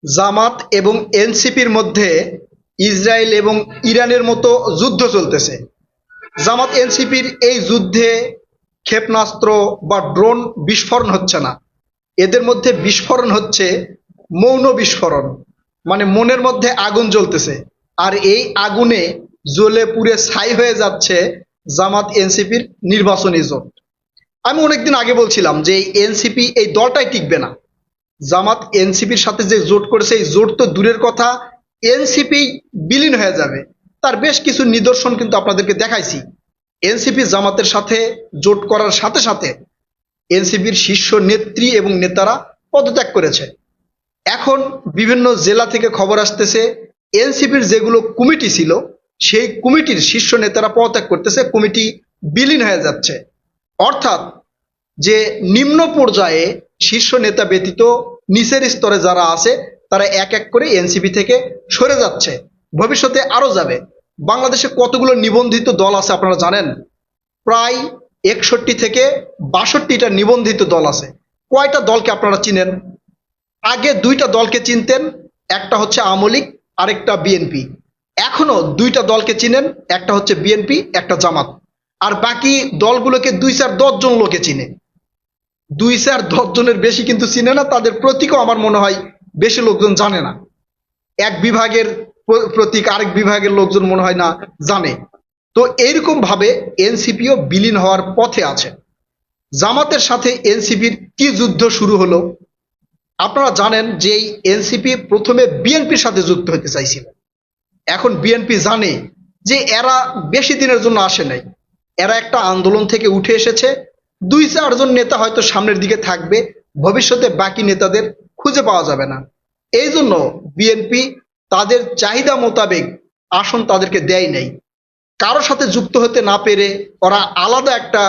জামাত এবং এনসিপির মধ্যে ইসরায়েল এবং ইরানের মতো যুদ্ধ চলতেছে। জামাত এনসিপির এই যুদ্ধে ক্ষেপণাস্ত্র বা ড্রোন বিস্ফোরণ হচ্ছে না, এদের মধ্যে বিস্ফোরণ হচ্ছে মৌন বিস্ফোরণ, মানে মনের মধ্যে আগুন জ্বলতেছে, আর এই আগুনে জ্বলে পুড়ে ছাই হয়ে যাচ্ছে জামাত এনসিপির নির্বাচনী জোট। আমি অনেকদিন আগে বলছিলাম যে এই এনসিপি এই দলটাই টিকবে না। জামাত এনসিপির সাথে যে জোট করেছে এই জোট তো দূরের কথা, এনসিপি বিলীন হয়ে যাবে। তার বেশ কিছু নিদর্শন কিন্তু আপনাদেরকে দেখাইছি। এনসিপি জামাতের সাথে জোট করার সাথে সাথে এনসিপির শীর্ষ নেত্রী এবং নেতারা পদত্যাগ করেছে। এখন বিভিন্ন জেলা থেকে খবর আসতেছে এনসিপির যেগুলো কমিটি ছিল সেই কমিটির শীর্ষ নেতারা পদত্যাগ করতেছে, কমিটি বিলীন হয়ে যাচ্ছে। অর্থাৎ যে নিম্ন পর্যায়ে শীর্ষ নেতা ব্যতীত নিচের স্তরে যারা আছে তারা এক এক করে এনসিপি থেকে সরে যাচ্ছে, ভবিষ্যতে আরো যাবে। বাংলাদেশে কতগুলো নিবন্ধিত দল আছে আপনারা জানেন? প্রায় 61 থেকে 62টা নিবন্ধিত দল আছে। কয়টা দলকে আপনারা চিনেন? আগে দুইটা দলকে চিনতেন, একটা হচ্ছে আওয়ামী লীগ, আরেকটা বিএনপি। এখনো দুইটা দলকে চিনেন, একটা হচ্ছে বিএনপি, একটা জামাত। আর বাকি দলগুলোকে 2-4-10 জন লোকে চিনে। 2-4-10 জনের বেশি কিন্তু চিনে না, তাদের প্রতীকও আমার মনে হয় বেশি লোকজন জানে না। এক বিভাগের প্রতীক আরেক বিভাগের লোকজন মনে হয় না জানে। তো এইরকম ভাবে এনসিপিও বিলীন হওয়ার পথে আছে। জামাতের সাথে এনসিপির কি যুদ্ধ শুরু হলো? আপনারা জানেন যে এই এনসিপি প্রথমে বিএনপির সাথে যুক্ত হতে চাইছিল। এখন বিএনপি জানে যে এরা বেশি দিনের জন্য আসে নাই, এরা একটা আন্দোলন থেকে উঠে এসেছে। 2-4 জন নেতা হয়তো সামনের দিকে থাকবে, ভবিষ্যতে বাকি নেতাদের খুঁজে পাওয়া যাবে না। এই জন্য বিএনপি তাদের চাহিদা মোতাবেক আসন তাদেরকে দেয় নাই। কারো সাথে যুক্ত হতে না পেরে ওরা আলাদা একটা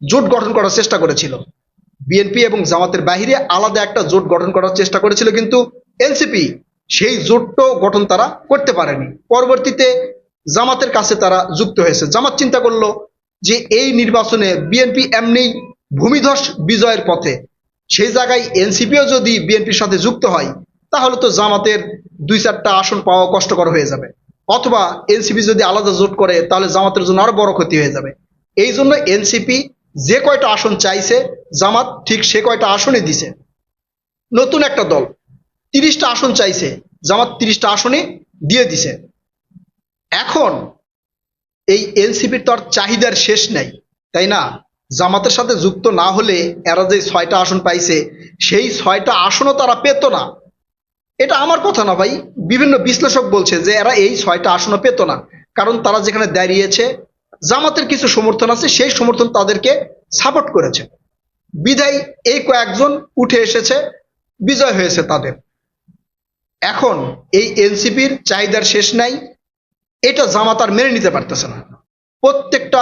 জোট গঠন করার চেষ্টা করেছিল। বিএনপি এবং জামাতের বাহিরে আলাদা একটা জোট গঠন করার চেষ্টা করেছিল, কিন্তু এনসিপি সেই জোটও গঠন তারা করতে পারেনি। পরবর্তীতে জামাতের কাছে তারা যুক্ত হয়েছে। জামাত চিন্তা করলো যে এই নির্বাচনে বিএনপি এমনি ভূমিধস বিজয়ের পথে, সেই জায়গায় এনসিপিও যদি বিএনপির সাথে যুক্ত হয় তাহলে তো জামাতের 2-4টা আসন পাওয়া কষ্টকর হয়ে যাবে, অথবা এনসিপি যদি আলাদা জোট করে তাহলে জামাতের জন্য আরো বড় ক্ষতি হয়ে যাবে। এই জন্য এনসিপি যে কয়টা আসন চাইছে জামাত ঠিক সে কয়টা আসনই দিছে। নতুন একটা দল 30টা আসন চাইছে, জামাত 30টা আসনই দিয়ে দিছে। এখন এই এনসিপির তো আর চাহিদার শেষ নাই, তাই না? জামাতের সাথে যুক্ত না হলে এরা যে 6টা আসন পাইছে সেই 6টা আসনও তারা পেত না। এটা আমার কথা না ভাই, বিভিন্ন বিশ্লেষক বলছে যে এরা এই 6টা আসনও পেত না, কারণ তারা যেখানে দাঁড়িয়েছে জামাতের কিছু সমর্থন আছে, সেই সমর্থন তাদেরকে সাপোর্ট করেছে, বিধায় এই কয়েকজন উঠে এসেছে, বিজয় হয়েছে তাদের। এখন এই এনসিপির চাহিদার শেষ নাই, এটা জামাত আর মেনে নিতে পারতেছে না। প্রত্যেকটা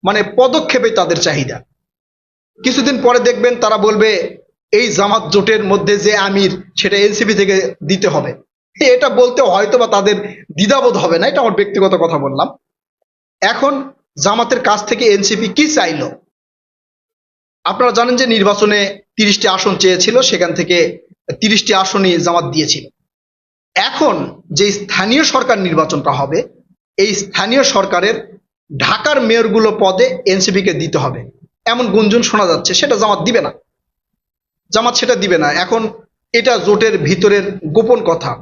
মানে পদক্ষেপে তাদের চাহিদা। কিছুদিন পরে দেখবেন তারা বলবে এই জামাত জোটের মধ্যে যে আমির সেটা এনসিপি থেকে দিতে হবে। এটা বলতে হয়তো বা তাদের দ্বিধাবোধ হবে না, এটা আমার ব্যক্তিগত কথা বললাম। এখন জামাতের কাছ থেকে এনসিপি কি চাইলো? আপনারা জানেন যে নির্বাচনে 30টি আসন চেয়েছিল, সেখান থেকে 30টি আসনই জামাত দিয়েছিল। এখন যে স্থানীয় সরকার নির্বাচনটা হবে, এই স্থানীয় সরকারের ঢাকার মেয়রগুলো পদে এনসিপিকে দিতে হবে এমন গুঞ্জন শোনা যাচ্ছে। সেটা জামাত দিবে না, জামাত সেটা দিবে না। এখন এটা জোটের ভিতরের গোপন কথা।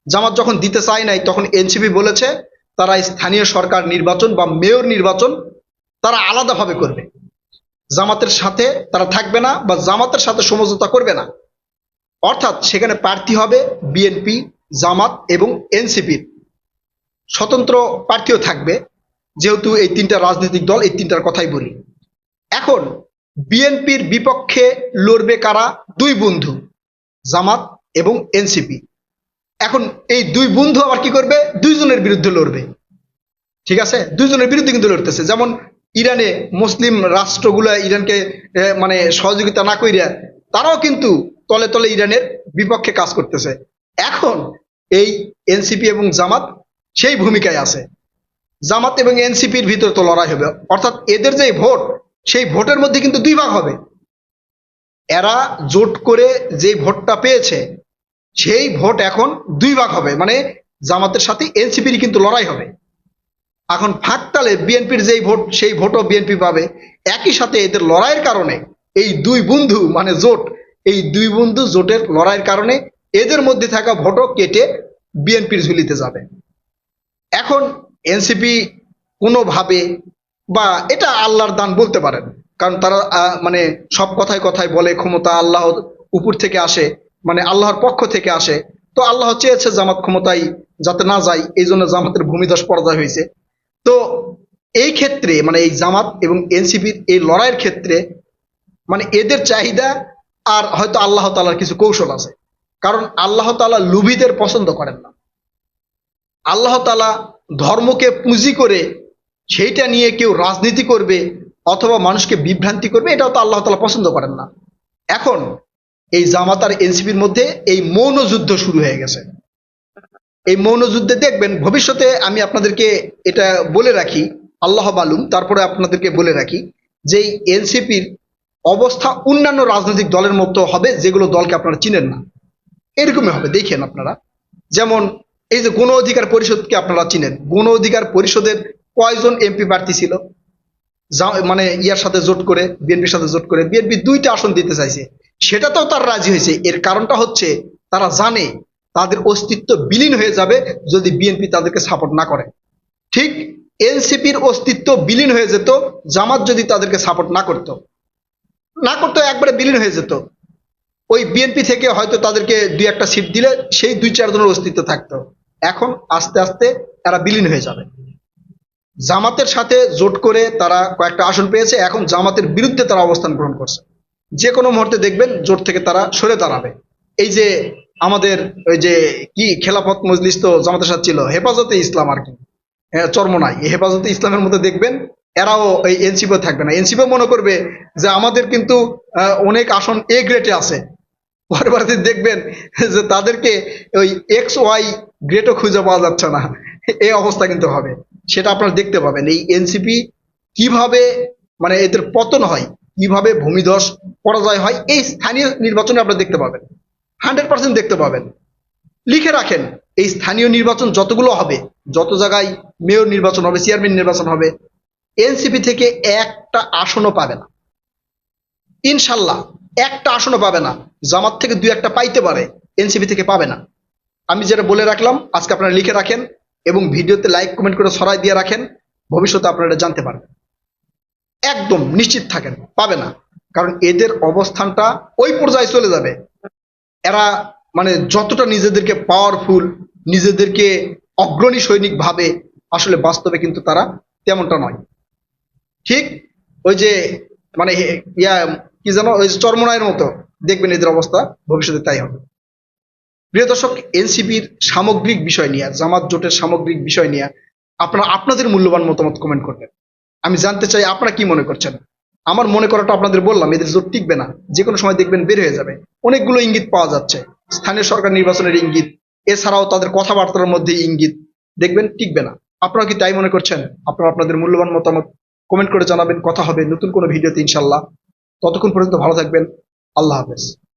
জামাত যখন দিতে চায় নাই তখন এনসিপি বলেছে তারা স্থানীয় সরকার নির্বাচন বা মেয়র নির্বাচন তারা আলাদাভাবে করবে, জামাতের সাথে তারা থাকবে না বা জামাতের সাথে সমঝোতা করবে না। অর্থাৎ সেখানে প্রার্থী হবে বিএনপি, জামাত এবং এনসিপির স্বতন্ত্র প্রার্থীও থাকবে, যেহেতু এই 3টা রাজনৈতিক দল, এই 3টার কথাই বলি। এখন বিএনপির বিপক্ষে লড়বে কারা? 2 বন্ধু, জামাত এবং এনসিপি। এখন এই 2 বন্ধু আবার কি করবে? 2 জনের বিরুদ্ধে লড়বে। ঠিক আছে, 2 জনের বিরুদ্ধে কিন্তু লড়তেছে। যেমন ইরানে মুসলিম রাষ্ট্রগুলো ইরানকে মানে সহযোগিতা না কইরা তারাও কিন্তু তলে তলে ইরানের বিপক্ষে কাজ করতেছে। এখন এই এনসিপি এবং জামাত সেই ভূমিকায় আছে। জামাত এবং এনসিপির ভিতরে তো লড়াই হবে, অর্থাৎ এদের যে ভোট সেই ভোটের মধ্যে কিন্তু 2 ভাগ হবে। এরা জোট করে যে ভোটটা পেয়েছে সেই ভোট এখন দুই ভাগ হবে, মানে জামাতের সাথে এনসিপির কিন্তু লড়াই হবে। এখন ফাঁকতালে বিএনপির যেই ভোট সেই ভোটও বিএনপি পাবে। একই সাথে এদের লড়াইয়ের কারণে এই দুই বন্ধু মানে জোট, এই দুই বন্ধু জোটের লড়াইয়ের কারণে এদের মধ্যে থাকা ভোটও কেটে বিএনপির ঝুলিতে যাবে। এখন এনসিপি কোনোভাবে, বা এটা আল্লাহর দান বলতে পারেন, কারণ তারা মানে সব কথায় কথায় বলে ক্ষমতা আল্লাহর উপর থেকে আসে, মানে আল্লাহর পক্ষ থেকে আসে। তো আল্লাহ চেয়েছে জামাত ক্ষমতায় যাতে না যায়, এই জন্য জামাতের ভূমিধস পরাজয় হয়েছে। তো এই ক্ষেত্রে মানে এই জামাত এবং এনসিপির এই লড়াইয়ের ক্ষেত্রে মানে এদের চাহিদা আর হয়তো আল্লাহ তাআলার কিছু কৌশল আছে। কারণ আল্লাহ তাআলা লোভীদের পছন্দ করেন না। আল্লাহ তাআলা ধর্মকে পুঁজি করে সেইটা নিয়ে কেউ রাজনীতি করবে অথবা মানুষকে বিভ্রান্তি করবে, এটাও তো আল্লাহ তাআলা পছন্দ করেন না। এখন এই জামাত আর এনসিপির মধ্যে এই মৌন যুদ্ধ শুরু হয়ে গেছে। এই মৌন যুদ্ধে দেখবেন ভবিষ্যতে, আমি আপনাদেরকে এটা বলে রাখি, আল্লাহ মালুম, তারপরে আপনাদেরকে বলে রাখি যে এই এনসিপির অবস্থা অন্যান্য রাজনৈতিক দলের মতো হবে, যেগুলো দলকে আপনারা চিনেন না, এরকমই হবে। দেখেন আপনারা, যেমন এই যে গণ অধিকার পরিষদকে আপনারা চিনেন, গণ অধিকার পরিষদের কয়জন এমপি প্রার্থী ছিল? মানে ইয়ার সাথে জোট করে, বিএনপির সাথে জোট করে বিএনপি 2টা আসন দিতে চাইছে, সেটাতেও তারা রাজি হয়েছে। এর কারণটা হচ্ছে তারা জানে তাদের অস্তিত্ব বিলীন হয়ে যাবে যদি বিএনপি তাদেরকে সাপোর্ট না করে। ঠিক এনসিপির অস্তিত্ব বিলীন হয়ে যেত জামাত যদি তাদেরকে সাপোর্ট না করতো, একবারে বিলীন হয়ে যেত। ওই বিএনপি থেকে হয়তো তাদেরকে 2-1টা সিট দিলে সেই 2-4 জনের অস্তিত্ব থাকতো। এখন আস্তে আস্তে তারা বিলীন হয়ে যাবে। জামাতের সাথে জোট করে তারা কয়েকটা আসন পেয়েছে, এখন জামাতের বিরুদ্ধে তারা অবস্থান গ্রহণ করছে। যে কোনো মুহূর্তে দেখবেন জোট থেকে তারা সরে দাঁড়াবে। এই যে আমাদের ওই যে কি খেলাফত মজলিস তো জামাতের সাথে ছিল, হেফাজতে ইসলাম আর কি, চরমনাই, এই হেফাজতে ইসলামের মধ্যে দেখবেন এরাও এই এনসিপিও থাকবে না। এনসিপিও মনে করবে যে আমাদের কিন্তু অনেক আসন এ গ্রেডে আছে। পরবর্তী দেখবেন যে তাদেরকে ওই XY গ্রেডও খুঁজে পাওয়া যাচ্ছে না, এই অবস্থা কিন্তু হবে। সেটা আপনারা দেখতে পাবেন এই এনসিপি কিভাবে মানে এদের পতন হয়, কিভাবে ভূমিধস পরাজয় হয়, এই স্থানীয় নির্বাচনে আপনারা দেখতে পাবেন, 100% দেখতে পাবেন। লিখে রাখেন, এই স্থানীয় নির্বাচন যতগুলো হবে, যত জায়গায় মেয়র নির্বাচন হবে, চেয়ারম্যান নির্বাচন হবে, এনসিপি থেকে একটা আসনও পাবে না, ইনশাল্লাহ একটা আসনও পাবে না। জামাত থেকে 2-1টা পাইতে পারে, এনসিপি থেকে পাবে না। আমি যেটা বলে রাখলাম আজকে আপনারা লিখে রাখেন এবং ভিডিওতে লাইক কমেন্ট করে ছড়াই দিয়ে রাখেন, ভবিষ্যতে আপনারা এটা জানতে পারবেন। একদম নিশ্চিত থাকেন, পাবে না। কারণ এদের অবস্থানটা ওই পর্যায়ে চলে যাবে, এরা মানে যতটা নিজেদেরকে পাওয়ারফুল, নিজেদেরকে অগ্রণী সৈনিক ভাবে, আসলে বাস্তবে কিন্তু তারা তেমনটা নয়। ঠিক ওই যে মানে ইয়া কি জানো, ওই চরমনায়ের মতো দেখবেন এদের অবস্থা ভবিষ্যতে তাই হবে। প্রিয় দর্শক, এনসিপির সামগ্রিক বিষয় নিয়ে, জামাত জোটের সামগ্রিক বিষয় নিয়ে আপনারা আপনাদের মূল্যবান মতামত কমেন্ট করবেন। আমি জানতে চাই আপনারা কি মনে করছেন। আমার মনে করাটা আপনাদের বললাম, এদের জোট টিকবে না, যে কোনো সময় দেখবেন বের হয়ে যাবে। অনেকগুলো ইঙ্গিত পাওয়া যাচ্ছে, স্থানীয় সরকার নির্বাচনের ইঙ্গিত, এছাড়াও তাদের কথাবার্তার মধ্যে ইঙ্গিত, দেখবেন টিকবে না। আপনারা কি তাই মনে করছেন? আপনারা আপনাদের মূল্যবান মতামত কমেন্ট করে জানাবেন। কথা হবে নতুন কোনো ভিডিওতে ইনশাল্লাহ। ততক্ষণ পর্যন্ত ভালো থাকবেন। আল্লাহ হাফেজ।